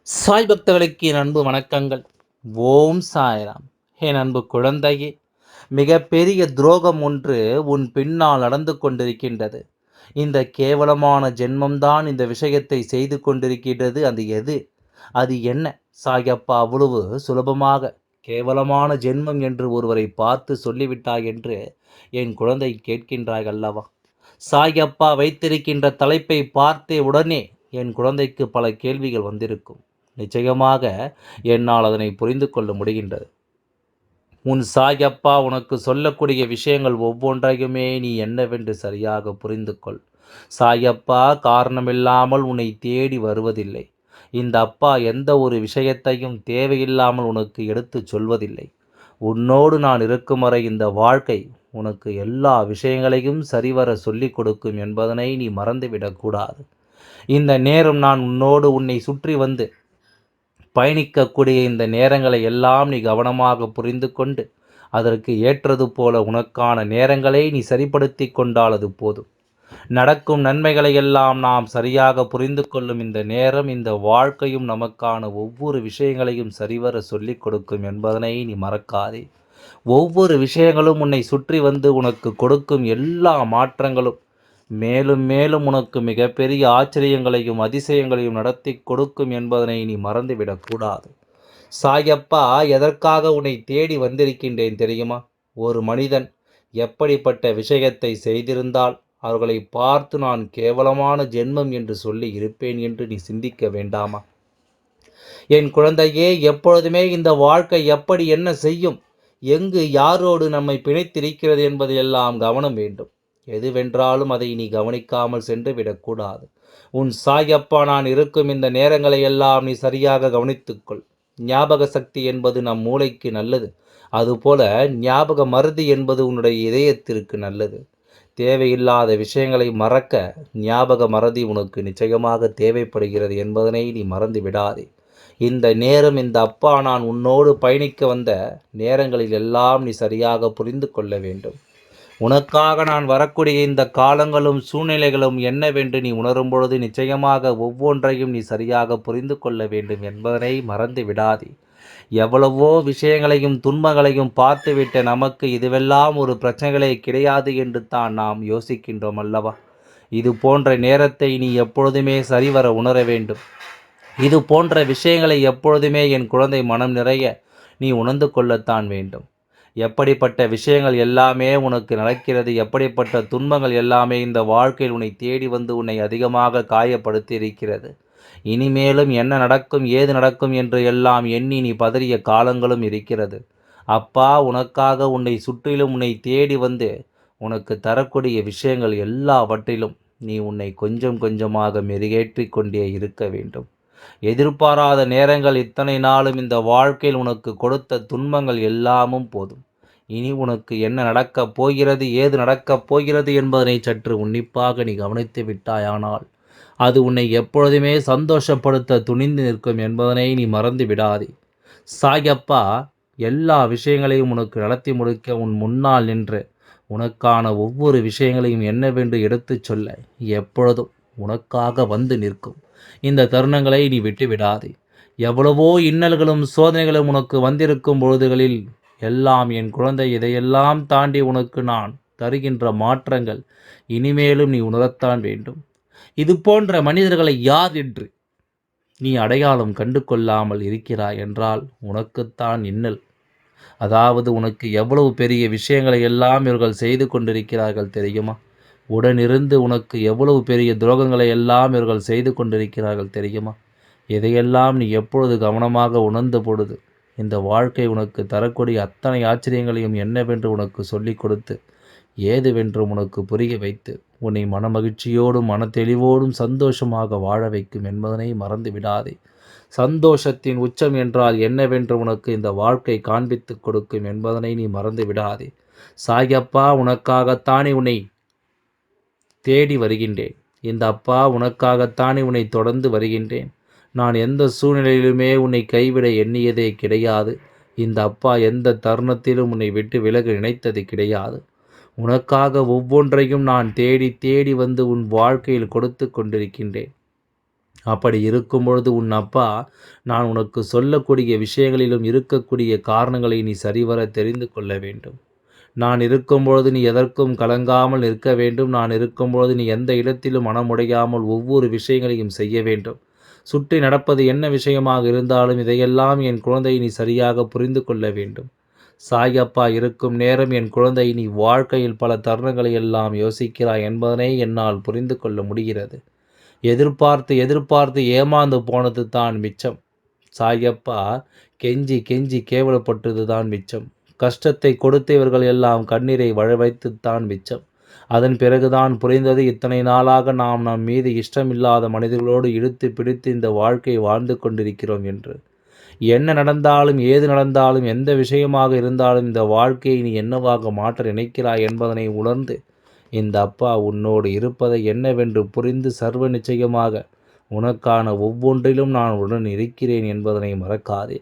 சாய் பக்தர்களுக்கு என் அன்பு வணக்கங்கள். ஓம் சாய்ராம். என் அன்பு குழந்தையே, மிகப்பெரிய துரோகம் ஒன்று உன் பின்னால் நடந்து கொண்டிருக்கின்றது. இந்த கேவலமான ஜென்மம்தான் இந்த விஷயத்தை செய்து கொண்டிருக்கின்றது. அது எது? அது என்ன? சாயப்பா அவ்வளவு சுலபமாக கேவலமான ஜென்மம் என்று ஒருவரை பார்த்து சொல்லிவிட்டாய் என்று என் குழந்தை கேட்கின்றாய் அல்லவா? சாயப்பா வைத்திருக்கின்ற தலைப்பை பார்த்தே உடனே என் குழந்தைக்கு பல கேள்விகள் வந்திருக்கும். நிச்சயமாக என்னால் அதனை புரிந்து கொள்ள முடிகின்றது. உன் சாயப்பா உனக்கு சொல்லக்கூடிய விஷயங்கள் ஒவ்வொன்றையுமே நீ என்னவென்று சரியாக புரிந்து கொள். சாயப்பா காரணமில்லாமல் உன்னை தேடி வருவதில்லை. இந்த அப்பா எந்த ஒரு விஷயத்தையும் தேவையில்லாமல் உனக்கு எடுத்துச் சொல்வதில்லை. உன்னோடு நான் இருக்கும் வரை இந்த வாழ்க்கை உனக்கு எல்லா விஷயங்களையும் சரிவர சொல்லிக் கொடுக்கும் என்பதனை நீ மறந்துவிடக்கூடாது. இந்த நேரம் நான் உன்னை சுற்றி வந்து பயணிக்கக்கூடிய இந்த நேரங்களை எல்லாம் நீ கவனமாக புரிந்து கொண்டு அதற்கு ஏற்றது போல உனக்கான நேரங்களை நீ சரிப்படுத்தி கொண்டால் அது போதும். நடக்கும் நன்மைகளை எல்லாம் நாம் சரியாக புரிந்து கொள்ளும் இந்த நேரம், இந்த வாழ்க்கையும் நமக்கான ஒவ்வொரு விஷயங்களையும் சரிவர சொல்லிக் கொடுக்கும் என்பதனை நீ மறக்காதே. ஒவ்வொரு விஷயங்களும் உன்னை சுற்றி வந்து உனக்கு கொடுக்கும் எல்லா மாற்றங்களும் மேலும் மேலும் உனக்கு மிகப்பெரிய ஆச்சரியங்களையும் அதிசயங்களையும் நடத்தி கொடுக்கும் என்பதனை நீ மறந்துவிடக்கூடாது. சாயப்பா எதற்காக உன்னை தேடி வந்திருக்கின்றேன் தெரியுமா? ஒரு மனிதன் எப்படிப்பட்ட விஷயத்தை செய்திருந்தால் அவர்களை பார்த்து நான் கேவலமான ஜென்மம் என்று சொல்லி இருப்பேன் என்று நீ சிந்திக்க வேண்டாமா? என் குழந்தையே, எப்பொழுதுமே இந்த வாழ்க்கை எப்படி என்ன செய்யும், எங்கு யாரோடு நம்மை பிணைத்திருக்கிறது என்பதையெல்லாம் கவனம் வேண்டும். எதுவென்றாலும் அதை நீ கவனிக்காமல் சென்று விடக்கூடாது. உன் சாயப்பா நான் இருக்கும் இந்த நேரங்களை எல்லாம் நீ சரியாக கவனித்துக்கொள். ஞாபக சக்தி என்பது நம் மூளைக்கு நல்லது. அதுபோல ஞாபக மறதி என்பது உன்னுடைய இதயத்திற்கு நல்லது. தேவையில்லாத விஷயங்களை மறக்க ஞாபக மறதி உனக்கு நிச்சயமாக தேவைப்படுகிறது என்பதனை நீ மறந்து விடாதே. இந்த நேரம் இந்த அப்பா நான் உன்னோடு பயணிக்க வந்த நேரங்களில் எல்லாம் நீ சரியாக புரிந்து கொள்ள வேண்டும். உனக்காக நான் வரக்கூடிய இந்த காலங்களும் சூழ்நிலைகளும் என்னவென்று நீ உணரும் பொழுது நிச்சயமாக ஒவ்வொன்றையும் நீ சரியாக புரிந்து கொள்ள வேண்டும் என்பதனை மறந்து விடாதே. எவ்வளவோ விஷயங்களையும் துன்பங்களையும் பார்த்துவிட்ட நமக்கு இதுவெல்லாம் ஒரு பிரச்சனைகளே கிடையாது என்று தான் நாம் யோசிக்கின்றோம் அல்லவா? இது போன்ற நேரத்தை நீ எப்பொழுதுமே சரிவர உணர வேண்டும். இது போன்ற விஷயங்களை எப்பொழுதுமே என் குழந்தை மனம் நிறைய நீ உணர்ந்து கொள்ளத்தான் வேண்டும். எப்படிப்பட்ட விஷயங்கள் எல்லாமே உனக்கு நடக்கிறது, எப்படிப்பட்ட துன்பங்கள் எல்லாமே இந்த வாழ்க்கையில் உன்னை தேடி வந்து உன்னை அதிகமாக காயப்படுத்தி இருக்கிறது. இனிமேலும் என்ன நடக்கும் ஏது நடக்கும் என்று எல்லாம் எண்ணி நீ பதறிய காலங்களும் இருக்கிறது. அப்பா உனக்காக உன்னை சுற்றிலும் உன்னை தேடி வந்து உனக்கு தரக்கூடிய விஷயங்கள் எல்லாவற்றிலும் நீ உன்னை கொஞ்சம் கொஞ்சமாக மெருகேற்றி கொண்டே இருக்க வேண்டும். எதிர்பாராத நேரங்கள் இத்தனை நாளும் இந்த வாழ்க்கையில் உனக்கு கொடுத்த துன்பங்கள் எல்லாமும் போதும். இனி உனக்கு என்ன நடக்கப் போகிறது ஏது நடக்கப் போகிறது என்பதனை சற்று உன்னிப்பாக நீ கவனித்து விட்டாயானால் அது உன்னை எப்பொழுதுமே சந்தோஷப்படுத்த துணிந்து நிற்கும் என்பதனை நீ மறந்து விடாதே. சாயப்பா எல்லா விஷயங்களையும் உனக்கு நடத்தி முடிக்க உன் முன்னால் நின்று உனக்கான ஒவ்வொரு விஷயங்களையும் என்னவென்று எடுத்துச் சொல்ல எப்பொழுதும் உனக்காக வந்து நிற்கும். இந்த தருணங்களை நீ விட்டு விடாதே. எவ்வளவோ இன்னல்களும் சோதனைகளும் உனக்கு வந்திருக்கும் பொழுதுகளில் எல்லாம் என் குழந்தை இதையெல்லாம் தாண்டி உனக்கு நான் தருகின்ற மாற்றங்கள் இனிமேலும் நீ உணரத்தான் வேண்டும். இது போன்ற மனிதர்களை யார் என்று நீ அடையாளம் கண்டு கொள்ளாமல் இருக்கிறாய் என்றால் உனக்குத்தான் இன்னல். அதாவது உனக்கு எவ்வளவு பெரிய விஷயங்களை எல்லாம் இவர்கள் செய்து கொண்டிருக்கிறார்கள் தெரியுமா? உடனிருந்து உனக்கு எவ்வளவு பெரிய துரோகங்களை எல்லாம் இவர்கள் செய்து கொண்டிருக்கிறார்கள் தெரியுமா? இதையெல்லாம் நீ எப்பொழுது கவனமாக உணர்ந்த பொழுது இந்த வாழ்க்கை உனக்கு தரக்கூடிய அத்தனை ஆச்சரியங்களையும் என்னவென்று உனக்கு சொல்லிக் கொடுத்து ஏதுவென்றும் உனக்கு புரிய வைத்து உன்னை மனமகிழ்ச்சியோடும் மனத்தெளிவோடும் சந்தோஷமாக வாழ வைக்கும் என்பதனை மறந்து விடாதே. சந்தோஷத்தின் உச்சம் என்றால் என்னவென்று உனக்கு இந்த வாழ்க்கை காண்பித்து கொடுக்கும் என்பதனை நீ மறந்து விடாதே. சாயப்பா உனக்காகத்தானே உன்னை தேடி வருகின்றேன். இந்த அப்பா உனக்காகத்தானே உன்னை தொடர்ந்து வருகின்றேன். நான் எந்த சூழ்நிலையிலுமே உன்னை கைவிட எண்ணியதே கிடையாது. இந்த அப்பா எந்த தருணத்திலும் உன்னை விட்டு விலக நினைத்தது கிடையாது. உனக்காக ஒவ்வொன்றையும் நான் தேடி தேடி வந்து உன் வாழ்க்கையில் கொடுத்து கொண்டிருக்கின்றேன். அப்படி இருக்கும் பொழுது உன் அப்பா நான் உனக்கு சொல்லக்கூடிய விஷயங்களிலும் இருக்கக்கூடிய காரணங்களை நீ சரிவர தெரிந்து கொள்ள வேண்டும். நான் இருக்கும்பொழுது நீ எதற்கும் கலங்காமல் நிற்க வேண்டும். நான் இருக்கும்பொழுது நீ எந்த இடத்திலும் மனமுடையாமல் ஒவ்வொரு விஷயங்களையும் செய்ய வேண்டும். சுற்றி நடப்பது என்ன விஷயமாக இருந்தாலும் இதையெல்லாம் என் குழந்தை நீ சரியாக புரிந்து கொள்ள வேண்டும். சாயப்பா இருக்கும் நேரம் என் குழந்தை நீ வாழ்க்கையில் பல தருணங்களை எல்லாம் யோசிக்கிறாய் என்பதனை என்னால் புரிந்து கொள்ள முடிகிறது. எதிர்பார்த்து எதிர்பார்த்து ஏமாந்து போனது தான் மிச்சம். சாயப்பா கெஞ்சி கெஞ்சி கேவலப்பட்டது தான் மிச்சம். கஷ்டத்தை கொடுத்து இவர்கள் எல்லாம் கண்ணீரை வைத்துத்தான் மிச்சம். அதன் பிறகுதான் புரிந்தது இத்தனை நாளாக நாம் நம் மீது இஷ்டமில்லாத மனிதர்களோடு இழுத்து பிடித்து இந்த வாழ்க்கையை வாழ்ந்து கொண்டிருக்கிறோம் என்று. என்ன நடந்தாலும் ஏது நடந்தாலும் எந்த விஷயமாக இருந்தாலும் இந்த வாழ்க்கையை நீ என்னவாக மாற்ற நினைக்கிறாய் என்பதனை உணர்ந்து இந்த அப்பா உன்னோடு இருப்பதை என்னவென்று புரிந்து சர்வ நிச்சயமாக உனக்கான ஒவ்வொன்றிலும் நான் உடன் இருக்கிறேன் என்பதனை மறக்காதே.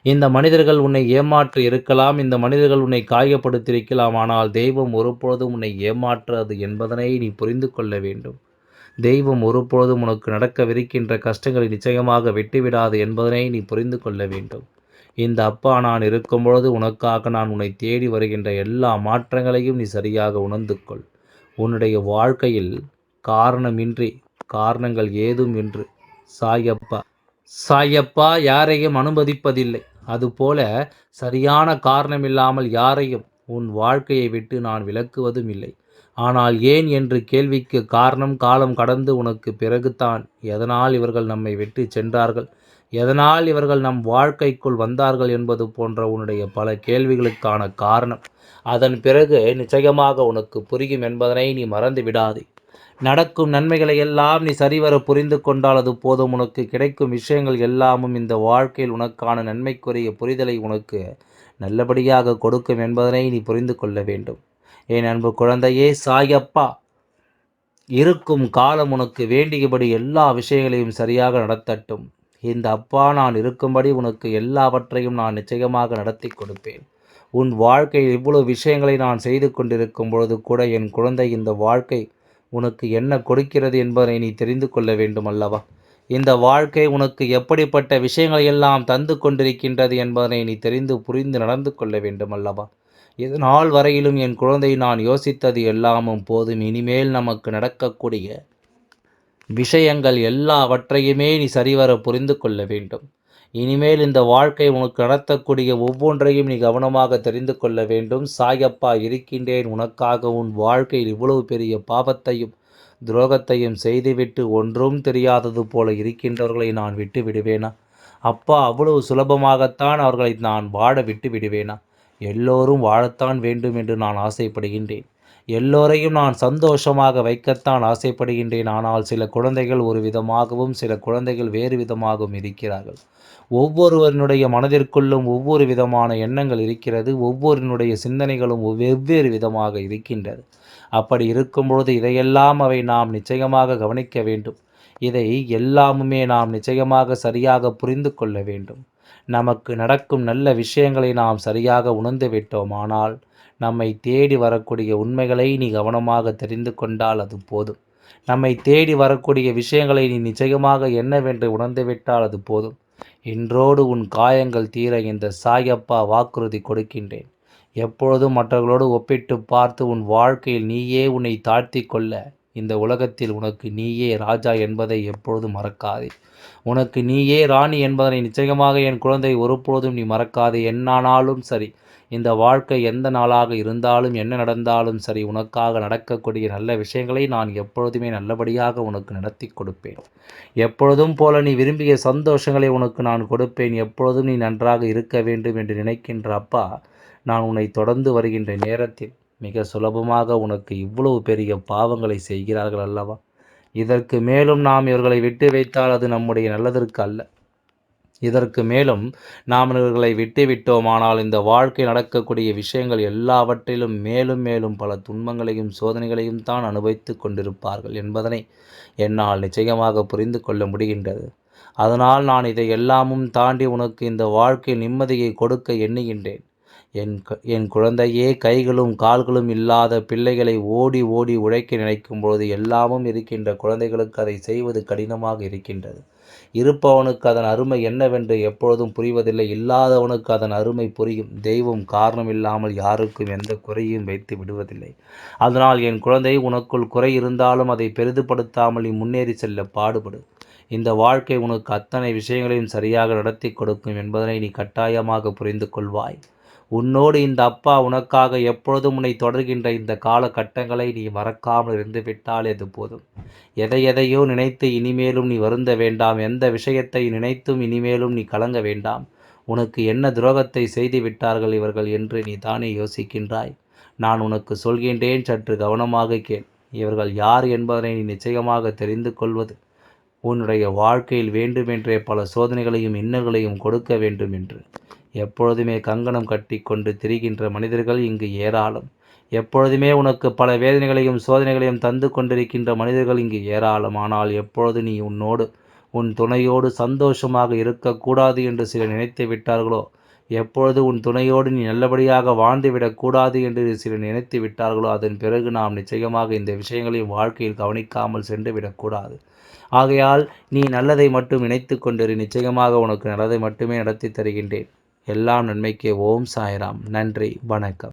இந்த மனிதர்கள் உன்னை ஏமாற்றி இருக்கலாம், இந்த மனிதர்கள் உன்னை காயப்படுத்தியிருக்கலாம். ஆனால் தெய்வம் ஒருபொழுதும் உன்னை ஏமாற்றாது என்பதனை நீ புரிந்து கொள்ள வேண்டும். தெய்வம் ஒருபொழுதும் உனக்கு நடக்கவிருக்கின்ற கஷ்டங்களை நிச்சயமாக விட்டுவிடாது என்பதனை நீ புரிந்து கொள்ள வேண்டும். இந்த அப்பா நான் இருக்கும் பொழுது உனக்காக நான் உன்னை தேடி வருகின்ற எல்லா மாற்றங்களையும் நீ சரியாக உணர்ந்து கொள். உன்னுடைய வாழ்க்கையில் காரணமின்றி காரணங்கள் ஏதும் என்று சாயப்பா யாரையும் அனுமதிப்பதில்லை. அதுபோல சரியான காரணமில்லாமல் யாரையும் உன் வாழ்க்கையை விட்டு நான் விலக்குவதும் இல்லை. ஆனால் ஏன் என்று கேள்விக்கு காரணம் காலம் கடந்து உனக்கு பிறகுதான் எதனால் இவர்கள் நம்மை விட்டு சென்றார்கள், எதனால் இவர்கள் நம் வாழ்க்கைக்குள் வந்தார்கள் என்பது போன்ற உன்னுடைய பல கேள்விகளுக்கான காரணம் அதன் பிறகு நிச்சயமாக உனக்கு புரியும் என்பதனை நீ மறந்து விடாதே. நடக்கும் நன்மைகளை எல்லாம் நீ சரிவர புரிந்து கொண்டால் அது போதும். உனக்கு கிடைக்கும் விஷயங்கள் எல்லாமும் இந்த வாழ்க்கையில் உனக்கான நன்மைக்குரிய புரிதலை உனக்கு நல்லபடியாக கொடுக்கும் என்பதனை நீ புரிந்து கொள்ள வேண்டும். என் அன்பு குழந்தையே, சாயப்பா இருக்கும் காலம் உனக்கு வேண்டியபடி எல்லா விஷயங்களையும் சரியாக நடத்தட்டும். இந்த அப்பா நான் இருக்கும்படி உனக்கு எல்லாவற்றையும் நான் நிச்சயமாக நடத்தி கொடுப்பேன். உன் வாழ்க்கையில் இவ்வளவு விஷயங்களை நான் செய்து கொண்டிருக்கும் பொழுது கூட என் குழந்தை இந்த வாழ்க்கை உனக்கு என்ன கொடுக்கிறது என்பதை நீ தெரிந்து கொள்ள வேண்டும் அல்லவா? இந்த வாழ்க்கை உனக்கு எப்படிப்பட்ட விஷயங்களை எல்லாம் தந்து கொண்டிருக்கின்றது என்பதனை நீ தெரிந்து புரிந்து நடந்து கொள்ள வேண்டும் அல்லவா? இது நாள் வரையிலும் என் குழந்தை நான் யோசித்தது எல்லாமும் போதும். இனிமேல் நமக்கு நடக்கக்கூடிய விஷயங்கள் எல்லாவற்றையுமே நீ சரிவர புரிந்து கொள்ள வேண்டும். இனிமேல் இந்த வாழ்க்கை உனக்கு நடத்தக்கூடிய ஒவ்வொன்றையும் நீ கவனமாக தெரிந்து கொள்ள வேண்டும். சாயப்பா இருக்கின்றேன் உனக்காக. உன் வாழ்க்கையில் இவ்வளவு பெரிய பாவத்தையும் துரோகத்தையும் செய்துவிட்டு ஒன்றும் தெரியாதது போல இருக்கின்றவர்களை நான் விட்டு விடுவேனா? அப்பா அவ்வளவு சுலபமாகத்தான் அவர்களை நான் வாழ விட்டு விடுவேனா? எல்லோரும் வாழத்தான் வேண்டும் என்று நான் ஆசைப்படுகின்றேன். எல்லோரையும் நான் சந்தோஷமாக வைக்கத்தான் ஆசைப்படுகின்றேன். ஆனால் சில குழந்தைகள் ஒரு விதமாகவும் சில குழந்தைகள் வேறு விதமாகவும் இருக்கிறார்கள். ஒவ்வொருவருடைய மனதிற்குள்ளும் ஒவ்வொரு விதமான எண்ணங்கள் இருக்கிறது. ஒவ்வொருவருடைய சிந்தனைகளும் வெவ்வேறு விதமாக இருக்கின்றது. அப்படி இருக்கும்பொழுது இதையெல்லாம் நாம் நிச்சயமாக கவனிக்க வேண்டும். இதை எல்லாமுமே நாம் நிச்சயமாக சரியாக புரிந்து கொள்ள வேண்டும். நமக்கு நடக்கும் நல்ல விஷயங்களை நாம் சரியாக உணர்ந்து விட்டோம். ஆனால் நம்மை தேடி வரக்கூடிய உண்மைகளை நீ கவனமாக தெரிந்து கொண்டால் அது போதும். நம்மை தேடி வரக்கூடிய விஷயங்களை நீ நிச்சயமாக என்னவென்று உணர்ந்துவிட்டால் அது போதும். இன்றோடு உன் காயங்கள் தீர இந்த சாயப்பா வாக்குறுதி கொடுக்கின்றேன். எப்பொழுதும் மற்றவர்களோடு ஒப்பிட்டு பார்த்து உன் வாழ்க்கையில் நீயே உன்னை தாழ்த்தி கொள்ள இந்த உலகத்தில் உனக்கு நீயே ராஜா என்பதை எப்பொழுதும் மறக்காதே. உனக்கு நீயே ராணி என்பதனை நிச்சயமாக என் குழந்தை ஒருபொழுதும் நீ மறக்காதே. என்னானாலும் சரி, இந்த வாழ்க்கை எந்த நாளாக இருந்தாலும் என்ன நடந்தாலும் சரி, உனக்காக நடக்கக்கூடிய நல்ல விஷயங்களை நான் எப்பொழுதுமே நல்லபடியாக உனக்கு நடத்தி கொடுப்பேன். எப்பொழுதும் போல நீ விரும்பிய சந்தோஷங்களை உனக்கு நான் கொடுப்பேன். எப்பொழுதும் நீ நன்றாக இருக்க வேண்டும் என்று நினைக்கின்ற அப்பா நான் உன்னை தொடர்ந்து வருகின்ற நேரத்தில் மிக சுலபமாக உனக்கு இவ்வளவு பெரிய பாவங்களை செய்கிறார்கள் அல்லவா? இதற்கு மேலும் நாம் இவர்களை விட்டு வைத்தால் அது நம்முடைய நல்லதற்கு அல்ல. இதற்கு மேலும் நாம் இவர்களை விட்டுவிட்டோமானால் இந்த வாழ்க்கை நடக்கக்கூடிய விஷயங்கள் எல்லாவற்றிலும் மேலும் மேலும் பல துன்பங்களையும் சோதனைகளையும் தான் அனுபவித்து கொண்டிருப்பார்கள் என்பதனை என்னால் நிச்சயமாக புரிந்து கொள்ள முடிகின்றது. அதனால் நான் இதை எல்லாமும் தாண்டி உனக்கு இந்த வாழ்க்கை நிம்மதியை கொடுக்க எண்ணுகின்றேன். என் குழந்தையே, கைகளும் கால்களும் இல்லாத பிள்ளைகளை ஓடி ஓடி உழைக்க நினைக்கும்போது எல்லாமும் இருக்கின்ற குழந்தைகளுக்கு அதை செய்வது கடினமாக இருக்கின்றது. இருப்பவனுக்கு அதன் அருமை என்னவென்று எப்பொழுதும் புரிவதில்லை. இல்லாதவனுக்கு அதன் அருமை புரியும். தெய்வம் காரணமில்லாமல் யாருக்கும் எந்த குறையும் வைத்து விடுவதில்லை. அதனால் என் குழந்தை, உனக்குள் குறை இருந்தாலும் அதை பெரிதுபடுத்தாமல் நீ முன்னேறி செல்ல பாடுபடு. இந்த வாழ்க்கை உனக்கு அத்தனை விஷயங்களையும் சரியாக நடத்தி கொடுக்கும் என்பதனை நீ கட்டாயமாக புரிந்து கொள்வாய். உன்னோடு இந்த அப்பா உனக்காக எப்பொழுதும் உன்னை தொடர்கின்ற இந்த காலகட்டங்களை நீ மறக்காமல் இருந்துவிட்டால் அது போதும். எதையோ நினைத்து இனிமேலும் நீ வருந்த வேண்டாம். எந்த விஷயத்தை நினைத்தும் இனிமேலும் நீ கலங்க வேண்டாம். உனக்கு என்ன துரோகத்தை செய்து விட்டார்கள் இவர்கள் என்று நீ தானே யோசிக்கின்றாய். நான் உனக்கு சொல்கின்றேன், சற்று கவனமாக கேள். இவர்கள் யார் என்பதனை நீ நிச்சயமாக தெரிந்து கொள்வது உன்னுடைய வாழ்க்கையில் வேண்டுமென்றே பல சோதனைகளையும் இன்னல்களையும் கொடுக்க வேண்டும் என்று. எப்பொழுதுமே கங்கணம் கட்டி கொண்டு திரிகின்ற மனிதர்கள் இங்கு ஏராளம். எப்பொழுதுமே உனக்கு பல வேதனைகளையும் சோதனைகளையும் தந்து கொண்டிருக்கின்ற மனிதர்கள் இங்கு ஏராளம். ஆனால் எப்பொழுது நீ உன் துணையோடு சந்தோஷமாக இருக்கக்கூடாது என்று சிலர் நினைத்து விட்டார்களோ, எப்பொழுது உன் துணையோடு நீ நல்லபடியாக வாழ்ந்துவிடக்கூடாது என்று சிலர் நினைத்து விட்டார்களோ, அதன் பிறகு நாம் நிச்சயமாக இந்த விஷயங்களையும் வாழ்க்கையில் கவனிக்காமல் சென்று விடக்கூடாது. ஆகையால் நீ நல்லதை மட்டும் நினைத்து கொண்டிரு. நிச்சயமாக உனக்கு நல்லதை மட்டுமே நடத்தி தருகின்றேன். எல்லாம் நன்மைக்கே. ஓம் சாய்ராம். நன்றி, வணக்கம்.